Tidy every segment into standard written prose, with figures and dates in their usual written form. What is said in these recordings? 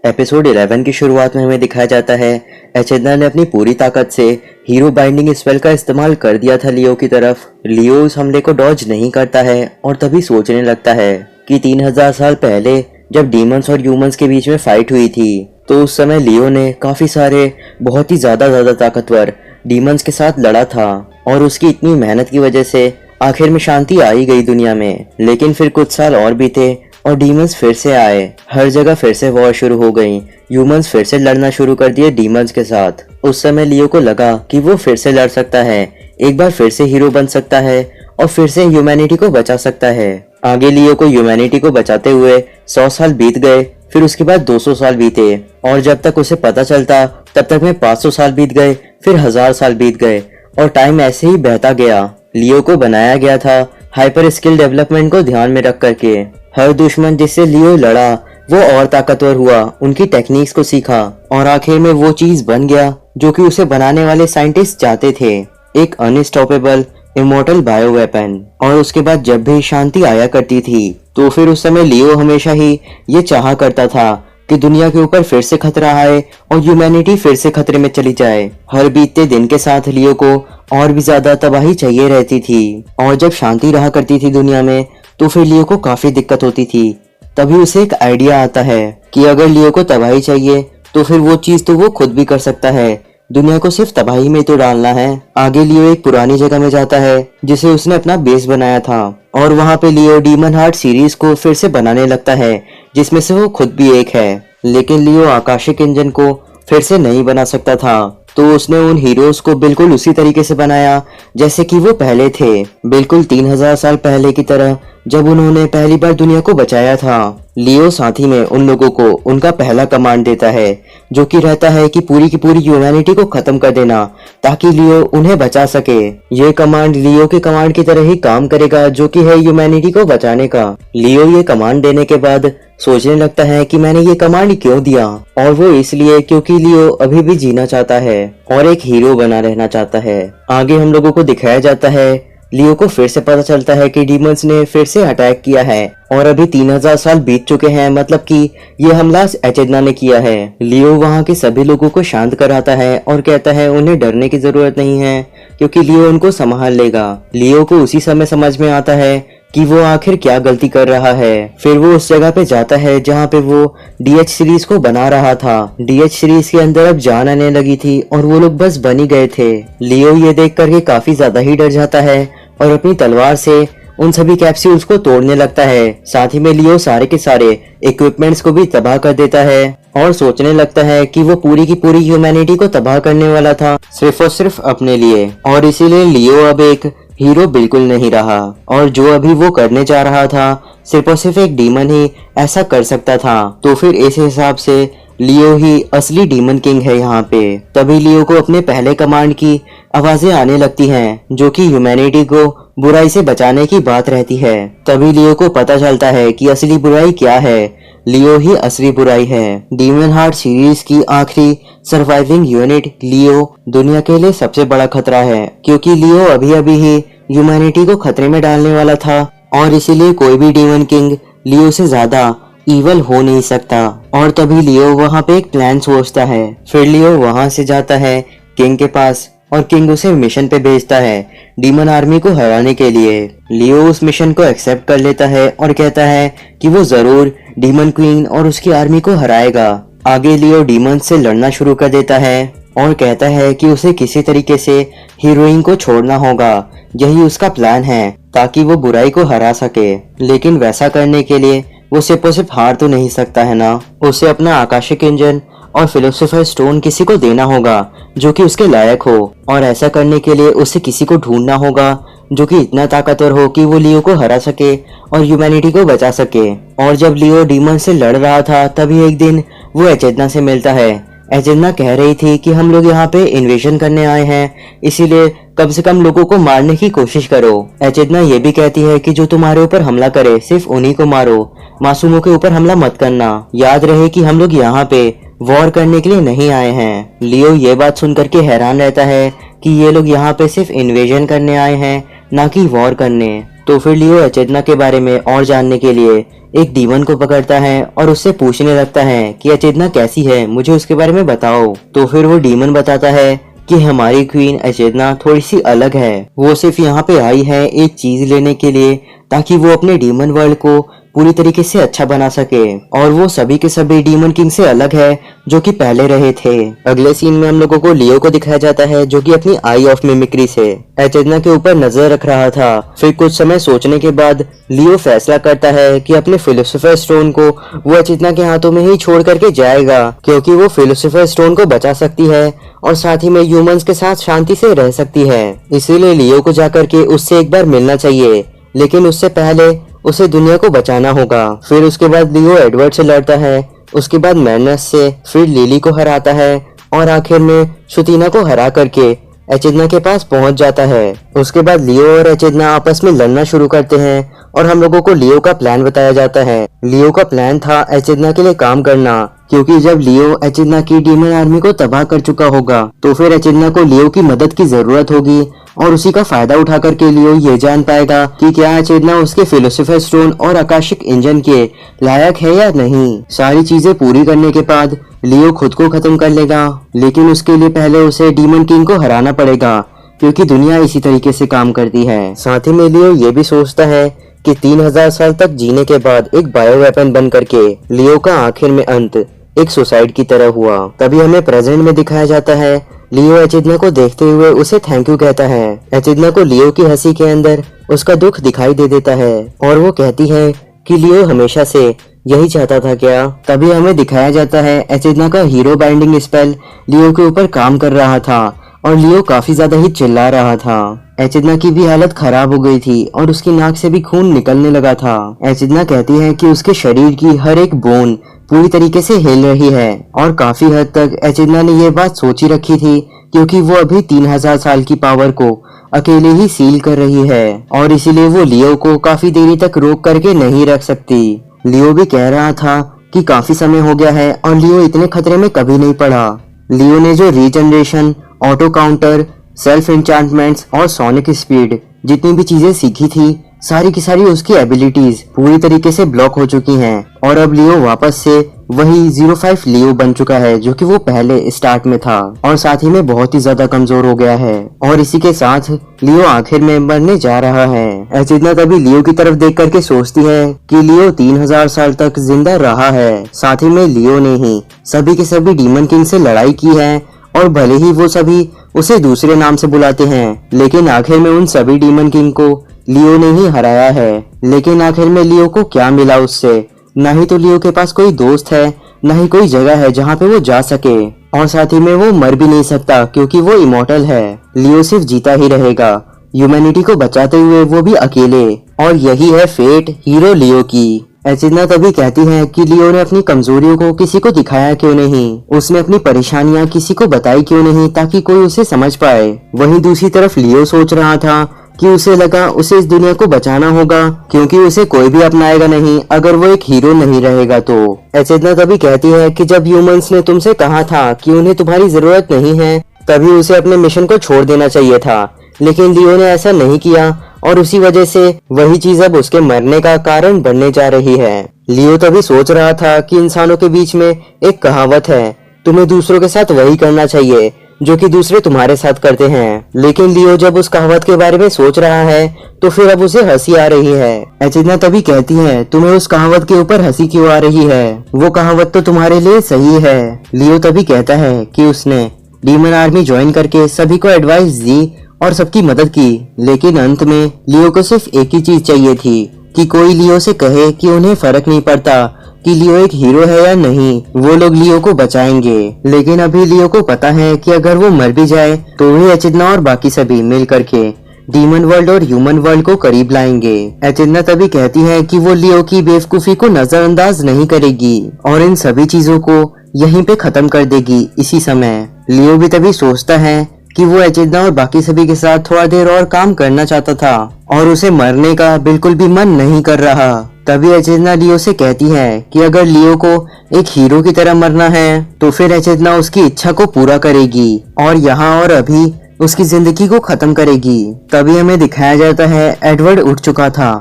Episode 11 की शुरुआत में हमें दिखाया जाता है एचेडना ने अपनी पूरी ताकत से हीरो बाइंडिंग स्पेल का इस्तेमाल कर दिया था लियो की तरफ। लियो उस हमले को डॉज नहीं करता है और तभी सोचने लगता है कि 3000 साल पहले जब डीमंस और ह्यूमंस के बीच में फाइट हुई थी तो उस समय लियो ने काफी सारे बहुत ही ज्यादा ताकतवर डीमंस के साथ लड़ा था और उसकी इतनी मेहनत की वजह से आखिर में शांति आ ही गई दुनिया में। लेकिन फिर कुछ साल और बीते और डीमंस फिर से आए, हर जगह फिर से वॉर शुरू हो गई। ह्यूमंस फिर से लड़ना शुरू कर दिए डीमंस के साथ। उस समय लियो को लगा कि वो फिर से लड़ सकता है, एक बार फिर से हीरो बन सकता है और फिर से ह्यूमैनिटी को बचा सकता है। आगे लियो को ह्यूमैनिटी को बचाते हुए 100 साल बीत गए, फिर उसके बाद 200 साल बीते और जब तक उसे पता चलता तब तक में 500 साल बीत गए, फिर 1000 साल बीत गए और टाइम ऐसे ही बहता गया। लियो को बनाया गया था हाइपर स्किल डेवलपमेंट को ध्यान में रख करके। हर दुश्मन जिससे लियो लड़ा वो और ताकतवर हुआ, उनकी टेक्निक्स को सीखा और आखिर में वो चीज बन गया जो कि उसे बनाने वाले साइंटिस्ट चाहते थे, एक अनस्टॉपेबल इमोर्टल बायो वेपन। और उसके बाद जब भी शांति आया करती थी तो फिर उस समय लियो हमेशा ही ये चाहा करता था कि दुनिया के ऊपर फिर से खतरा आए और ह्यूमैनिटी फिर से खतरे में चली जाए। हर बीतते दिन के साथ लियो को और भी ज्यादा तबाही चाहिए रहती थी और जब शांति रहा करती थी दुनिया में तो फिर लियो को काफी दिक्कत होती थी। तभी उसे एक आइडिया आता है कि अगर लियो को तबाही चाहिए तो फिर वो चीज तो वो खुद भी कर सकता है, दुनिया को सिर्फ तबाही में तो डालना है। आगे लियो एक पुरानी जगह में जाता है जिसे उसने अपना बेस बनाया था और वहाँ पे लियो डीमन हार्ट सीरीज को फिर से बनाने लगता है जिसमें से वो खुद भी एक है। लेकिन लियो आकाशिक इंजन को फिर से नहीं बना सकता था तो उसने उन हीरोज को बिल्कुल उसी तरीके से बनाया जैसे कि वो पहले थे, बिल्कुल 3000 साल पहले की तरह जब उन्होंने पहली बार दुनिया को बचाया था। लियो साथ ही में उन लोगों को उनका पहला कमांड देता है जो कि रहता है कि पूरी की पूरी ह्यूमैनिटी को खत्म कर देना ताकि लियो उन्हें बचा सके। ये कमांड लियो के कमांड की तरह ही काम करेगा जो कि है ह्यूमैनिटी को बचाने का। लियो ये कमांड देने के बाद सोचने लगता है कि मैंने ये कमांड क्यों दिया, और वो इसलिए क्योंकि लियो अभी भी जीना चाहता है और एक हीरो बना रहना चाहता है। आगे हम लोगों को दिखाया जाता है लियो को फिर से पता चलता है कि डीमंस ने फिर से अटैक किया है और अभी 3000 साल बीत चुके हैं, मतलब कि ये हमला एचेडना ने किया है। लियो वहाँ के सभी लोगों को शांत कराता है और कहता है उन्हें डरने की जरूरत नहीं है क्योंकि लियो उनको संभाल लेगा। लियो को उसी समय समझ में आता है कि वो आखिर क्या गलती कर रहा है। फिर वो उस जगह पे जाता है जहाँ पे वो डीएच सीरीज को बना रहा था। डीएच सीरीज के अंदर अब जान आने लगी थी और वो लोग बस बन ही गए थे। लियो ये देख करके काफी ज्यादा ही डर जाता है और अपनी तलवार से उन सभी कैप्सूल्स को तोड़ने लगता है। साथ ही में लियो सारे के सारे इक्विपमेंट्स को भी तबाह कर देता है और सोचने लगता है कि वो पूरी की पूरी ह्यूमैनिटी को तबाह करने वाला था सिर्फ और सिर्फ अपने लिए, और इसीलिए लियो अब एक हीरो बिल्कुल नहीं रहा और जो अभी वो करने जा रहा था सिर्फ और सिर्फ एक डीमन ही ऐसा कर सकता था। तो फिर इस हिसाब से लियो ही असली डीमन किंग है यहाँ पे। तभी लियो को अपने पहले कमांड की आवाजें आने लगती हैं जो कि ह्यूमैनिटी को बुराई से बचाने की बात रहती है। तभी लियो को पता चलता है कि असली बुराई क्या है, लियो ही असली बुराई है। डीमन हार्ट सीरीज की आखिरी सर्वाइविंग यूनिट लियो दुनिया के लिए सबसे बड़ा खतरा है क्योंकि लियो अभी अभी ही ह्यूमैनिटी को खतरे में डालने वाला था और इसीलिए कोई भी डीमन किंग लियो से ज्यादा इवल हो नहीं सकता। और तभी लियो वहाँ पे एक प्लान सोचता है। फिर लियो वहाँ से जाता है किंग के पास और किंग उसे मिशन पे भेजता है डीमन आर्मी को हराने के लिए। लियो उस मिशन को एक्सेप्ट कर लेता है और कहता है कि वो जरूर डीमन क्वीन और उसकी आर्मी को हराएगा। आगे लियो डीमन से लड़ना शुरू कर देता है और कहता है कि उसे किसी तरीके से हीरोइन को छोड़ना होगा, यही उसका प्लान है ताकि वो बुराई को हरा सके। लेकिन वैसा करने के लिए वो सिर्फ और सिर्फ हार तो नहीं सकता है ना, उसे अपना आकाशिक इंजन और फिलोसोफर स्टोन किसी को देना होगा जो कि उसके लायक हो, और ऐसा करने के लिए उसे किसी को ढूंढना होगा जो कि इतना ताकतवर हो कि वो लियो को हरा सके और ह्यूमैनिटी को बचा सके। और जब लियो डीमन से लड़ रहा था तभी एक दिन वो एचेडना से मिलता है। एचेडना कह रही थी कि हम लोग यहाँ पे इन्वेजन करने आए हैं, इसीलिए कम से कम लोगों को मारने की कोशिश करो। एचेडना ये भी कहती है कि जो तुम्हारे ऊपर हमला करे सिर्फ उन्हीं को मारो, मासूमों के ऊपर हमला मत करना। याद रहे कि हम लोग यहाँ पे वॉर करने के लिए नहीं आए हैं। लियो ये बात सुन करके हैरान रहता है कि ये लोग यहाँ पे सिर्फ इन्वेजन करने आए हैं, ना कि वॉर करने। तो फिर लियो एचेडना के बारे में और जानने के लिए एक डीमन को पकड़ता है और उससे पूछने लगता है कि एचेडना कैसी है, मुझे उसके बारे में बताओ। तो फिर वो डीमन बताता है कि हमारी क्वीन एचेडना थोड़ी सी अलग है, वो सिर्फ यहाँ पे आई है एक चीज लेने के लिए ताकि वो अपने डीमन वर्ल्ड को पूरी तरीके से अच्छा बना सके, और वो सभी के सभी डीमन किंग से अलग है जो कि पहले रहे थे। अगले सीन में हम लोगों को लियो को दिखाया जाता है जो कि अपनी आई ऑफ मिमिक्री से एचेडना के ऊपर नजर रख रहा था। फिर कुछ समय सोचने के बाद लियो फैसला करता है कि अपने फिलोसोफर स्टोन को वो एचेडना के हाथों में ही छोड़ करके जाएगा, क्योंकि वो फिलोसोफर स्टोन को बचा सकती है और साथ ही में ह्यूमंस के साथ शांति से रह सकती है। इसीलिए लियो को जाकर के उससे एक बार मिलना चाहिए, लेकिन उससे पहले उसे दुनिया को बचाना होगा। फिर उसके बाद लियो एडवर्ड से लड़ता है, उसके बाद मैनस से, फिर लिली को हराता है और आखिर में शुतीना को हरा करके एचेडना के पास पहुंच जाता है। उसके बाद लियो और एचेडना आपस में लड़ना शुरू करते हैं और हम लोगों को लियो का प्लान बताया जाता है। लियो का प्लान था एचेडना के लिए काम करना, क्योंकि जब लियो एचेडना की डीमन आर्मी को तबाह कर चुका होगा तो फिर एचेडना को लियो की मदद की जरूरत होगी, और उसी का फायदा उठा करके लियो ये जान पाएगा कि क्या एचेडना उसके फिलोसोफर स्टोन और आकाशिक इंजन के लायक है या नहीं। सारी चीजें पूरी करने के बाद लियो खुद को खत्म कर लेगा, लेकिन उसके लिए पहले उसे डीमन किंग को हराना पड़ेगा, क्योंकि दुनिया इसी तरीके से काम करती है। साथ ही में लियो ये भी सोचता है कि 3000 साल तक जीने के बाद एक बायो वेपन बन करके लियो का आखिर में अंत एक सुसाइड की तरह हुआ। तभी हमें प्रेजेंट में दिखाया जाता है लियो एचेडना को देखते हुए उसे थैंक यू कहता है। एचेडना को लियो की हंसी के अंदर उसका दुख दिखाई दे देता है और वो कहती है कि लियो हमेशा से यही चाहता था क्या। तभी हमें दिखाया जाता है एचेडना का हीरो बाइंडिंग स्पेल लियो के ऊपर काम कर रहा था और लियो काफी ज्यादा ही चिल्ला रहा था। एचेडना की भी हालत खराब हो गई थी और उसकी नाक से भी खून निकलने लगा था। एचेडना कहती है कि उसके शरीर की हर एक बोन पूरी तरीके से हिल रही है, और काफी हद तक एचेडना ने ये बात सोची रखी थी, क्योंकि वो अभी 3000 साल की पावर को अकेले ही सील कर रही है और इसीलिए वो लियो को काफी देरी तक रोक करके नहीं रख सकती। लियो भी कह रहा था कि काफी समय हो गया है और लियो इतने खतरे में कभी नहीं पड़ा। लियो ने जो regeneration, auto counter, self enchantments और सोनिक स्पीड जितनी भी चीजें सीखी थी, सारी की सारी उसकी एबिलिटीज पूरी तरीके से ब्लॉक हो चुकी हैं, और अब लियो वापस से वही 05 लियो बन चुका है जो कि वो पहले स्टार्ट में था, और साथ ही में बहुत ही ज्यादा कमजोर हो गया है, और इसी के साथ लियो आखिर में मरने जा रहा है। एचेडना तभी लियो की तरफ देख करके सोचती है कि लियो 3000 साल तक जिंदा रहा है, साथ ही में लियो ने ही सभी के सभी डीमन किंग से लड़ाई की है, और भले ही वो सभी उसे दूसरे नाम से बुलाते हैं, लेकिन आखिर में उन सभी डीमन किंग को लियो ने ही हराया है। लेकिन आखिर में लियो को क्या मिला उससे? ना ही तो लियो के पास कोई दोस्त है, ना ही कोई जगह है जहाँ पे वो जा सके, और साथ ही में वो मर भी नहीं सकता क्योंकि वो इमॉर्टल है। लियो सिर्फ जीता ही रहेगा, ह्यूमैनिटी को बचाते हुए, वो भी अकेले, और यही है फेट हीरो लियो की। एचेडना तभी कहती है कि लियो ने अपनी कमजोरियों को किसी को दिखाया क्यों नहीं, उसने अपनी परेशानियां किसी को बताई क्यों नहीं ताकि कोई उसे समझ पाए। वहीं दूसरी तरफ लियो सोच रहा था कि उसे लगा उसे इस दुनिया को बचाना होगा, क्योंकि उसे कोई भी अपनाएगा नहीं अगर वो एक हीरो नहीं रहेगा तो। एचेडना तभी कहती है कि जब ह्यूमंस ने तुमसे कहा था कि उन्हें तुम्हारी जरूरत नहीं है, तभी उसे अपने मिशन को छोड़ देना चाहिए था, लेकिन लियो ने ऐसा नहीं किया, और उसी वजह से वही चीज अब उसके मरने का कारण बनने जा रही है। लियो तभी सोच रहा था कि इंसानों के बीच में एक कहावत है, तुम्हें दूसरों के साथ वही करना चाहिए जो कि दूसरे तुम्हारे साथ करते हैं। लेकिन लियो जब उस कहावत के बारे में सोच रहा है तो फिर अब उसे हंसी आ रही है। एचेडना तभी कहती है, तुम्हें उस कहावत के ऊपर हंसी क्यों आ रही है, वो कहावत तो तुम्हारे लिए सही है। लियो तभी कहता है कि उसने डीमन आर्मी ज्वाइन करके सभी को एडवाइस दी और सबकी मदद की, लेकिन अंत में लियो को सिर्फ एक ही चीज चाहिए थी कि कोई लियो से कहे कि उन्हें फर्क नहीं पड़ता कि लियो एक हीरो है या नहीं, वो लोग लियो को बचाएंगे। लेकिन अभी लियो को पता है कि अगर वो मर भी जाए तो भी एचेडना और बाकी सभी मिल करके डीमन वर्ल्ड और ह्यूमन वर्ल्ड को करीब लाएंगे। एचेडना तभी कहती है कि वो लियो की बेवकूफी को नजरअंदाज नहीं करेगी और इन सभी चीजों को यहीं पे खत्म कर देगी इसी समय। लियो भी तभी सोचता है कि वो एचेडना और बाकी सभी के साथ थोड़ा देर और काम करना चाहता था और उसे मरने का बिल्कुल भी मन नहीं कर रहा। तभी एचेडना लियो से कहती है कि अगर लियो को एक हीरो की तरह मरना है तो फिर एचेडना उसकी इच्छा को पूरा करेगी, और यहाँ और अभी उसकी जिंदगी को खत्म करेगी। तभी हमें दिखाया जाता है एडवर्ड उठ चुका था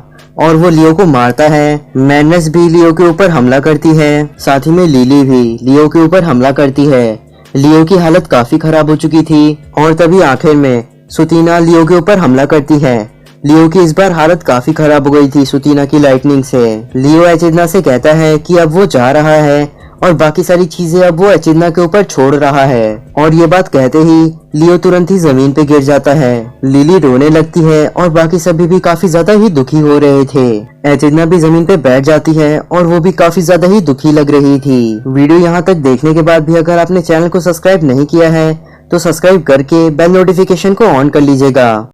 और वो लियो को मारता है। मैडनेस भी लियो के ऊपर हमला करती है, साथ ही में लिली भी लियो के ऊपर हमला करती है। लियो की हालत काफी खराब हो चुकी थी और तभी आखिर में सुतीना लियो के ऊपर हमला करती है। लियो की इस बार हालत काफी खराब हो गई थी सुतीना की लाइटनिंग से। लियो एचिडना से कहता है कि अब वो जा रहा है और बाकी सारी चीजें अब वो एचिडना के ऊपर छोड़ रहा है, और ये बात कहते ही लियो तुरंत ही जमीन पे गिर जाता है। लिली रोने लगती है और बाकी सभी भी काफी ज्यादा ही दुखी हो रहे थे। एचिडना भी जमीन पे बैठ जाती है और वो भी काफी ज्यादा ही दुखी लग रही थी। वीडियो यहाँ तक देखने के बाद भी अगर आपने चैनल को सब्सक्राइब नहीं किया है तो सब्सक्राइब करके बेल नोटिफिकेशन को ऑन कर लीजिएगा।